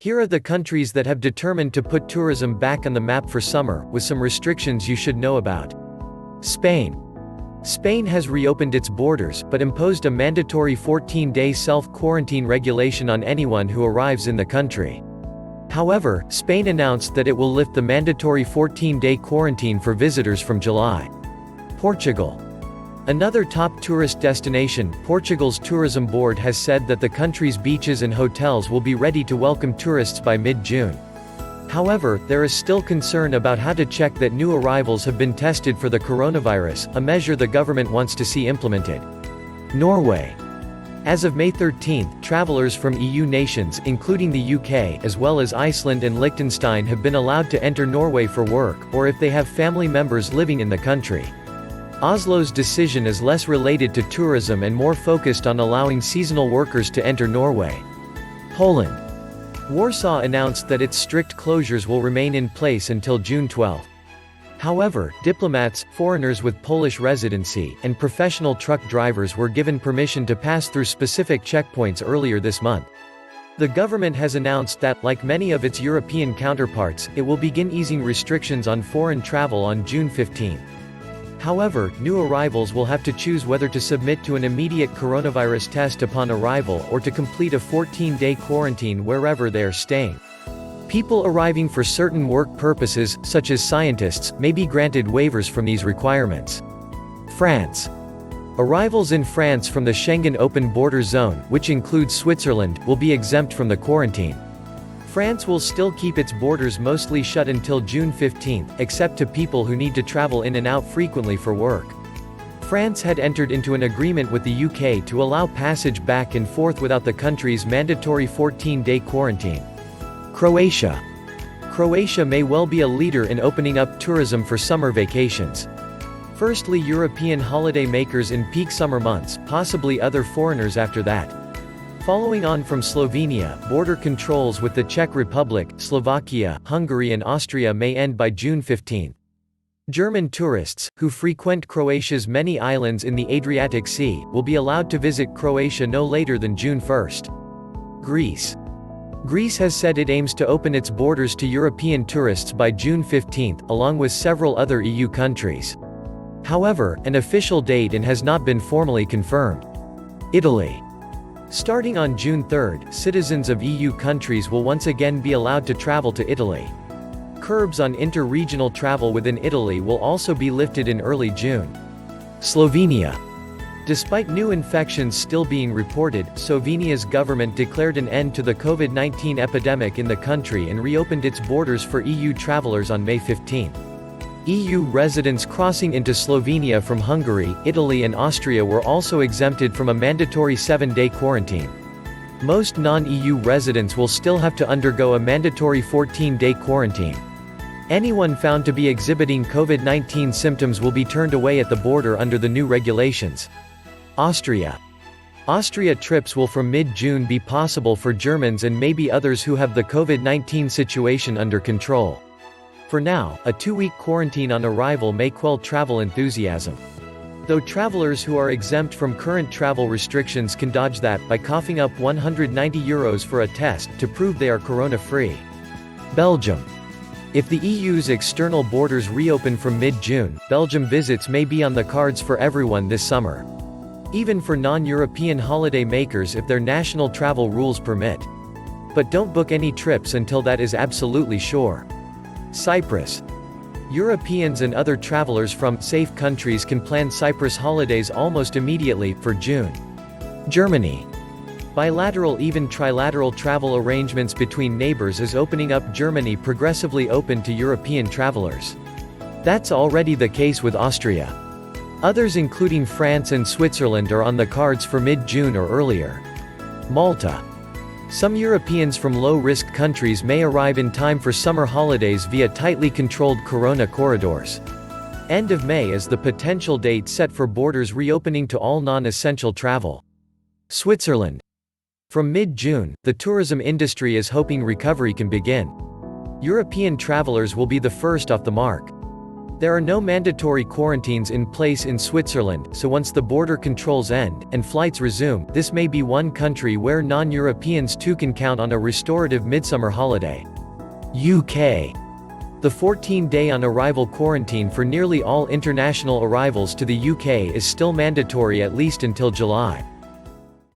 Here are the countries that have determined to put tourism back on the map for summer, with some restrictions you should know about. Spain. Spain has reopened its borders, but imposed a mandatory 14-day self-quarantine regulation on anyone who arrives in the country. However, Spain announced that it will lift the mandatory 14-day quarantine for visitors from July. Portugal. Another top tourist destination, Portugal's tourism board has said that the country's beaches and hotels will be ready to welcome tourists by mid-June. However, there is still concern about how to check that new arrivals have been tested for the coronavirus, a measure the government wants to see implemented. Norway. As of May 13, travelers from EU nations, including the UK, as well as Iceland and Liechtenstein have been allowed to enter Norway for work, or if they have family members living in the country. Oslo's decision is less related to tourism and more focused on allowing seasonal workers to enter Norway. Poland. Warsaw announced that its strict closures will remain in place until June 12. However, diplomats, foreigners with Polish residency, and professional truck drivers were given permission to pass through specific checkpoints earlier this month. The government has announced that, like many of its European counterparts, it will begin easing restrictions on foreign travel on June 15. However, new arrivals will have to choose whether to submit to an immediate coronavirus test upon arrival or to complete a 14-day quarantine wherever they are staying. People arriving for certain work purposes, such as scientists, may be granted waivers from these requirements. France. Arrivals in France from the Schengen open border zone, which includes Switzerland, will be exempt from the quarantine. France will still keep its borders mostly shut until June 15, except to people who need to travel in and out frequently for work. France had entered into an agreement with the UK to allow passage back and forth without the country's mandatory 14-day quarantine. Croatia. Croatia may well be a leader in opening up tourism for summer vacations. Firstly, European holiday makers in peak summer months, possibly other foreigners after that. Following on from Slovenia, border controls with the Czech Republic, Slovakia, Hungary and Austria may end by June 15. German tourists, who frequent Croatia's many islands in the Adriatic Sea, will be allowed to visit Croatia no later than June 1. Greece. Greece has said it aims to open its borders to European tourists by June 15, along with several other EU countries. However, an official date has not been formally confirmed. Italy. Starting on June 3, citizens of EU countries will once again be allowed to travel to Italy. Curbs on inter-regional travel within Italy will also be lifted in early June. Slovenia. Despite new infections still being reported, Slovenia's government declared an end to the COVID-19 epidemic in the country and reopened its borders for EU travelers on May 15. EU residents crossing into Slovenia from Hungary, Italy and Austria were also exempted from a mandatory 7-day quarantine. Most non-EU residents will still have to undergo a mandatory 14-day quarantine. Anyone found to be exhibiting COVID-19 symptoms will be turned away at the border under the new regulations. Austria. Austria trips will from mid-June be possible for Germans and maybe others who have the COVID-19 situation under control. For now, a 2-week quarantine on arrival may quell travel enthusiasm. Though travelers who are exempt from current travel restrictions can dodge that by coughing up €190 for a test to prove they are corona-free. Belgium. If the EU's external borders reopen from mid-June, Belgium visits may be on the cards for everyone this summer. Even for non-European holiday makers if their national travel rules permit. But don't book any trips until that is absolutely sure. Cyprus. Europeans and other travelers from safe countries can plan Cyprus holidays almost immediately, for June. Germany. Bilateral even trilateral travel arrangements between neighbors is opening up Germany progressively open to European travelers. That's already the case with Austria. Others including France and Switzerland are on the cards for mid-June or earlier. Malta. Some Europeans from low-risk countries may arrive in time for summer holidays via tightly controlled corona corridors. End of May is the potential date set for borders reopening to all non-essential travel. Switzerland. From mid-June, the tourism industry is hoping recovery can begin. European travelers will be the first off the mark. There are no mandatory quarantines in place in Switzerland, so once the border controls end, and flights resume, this may be one country where non-Europeans too can count on a restorative midsummer holiday. UK. The 14-day on-arrival quarantine for nearly all international arrivals to the UK is still mandatory at least until July.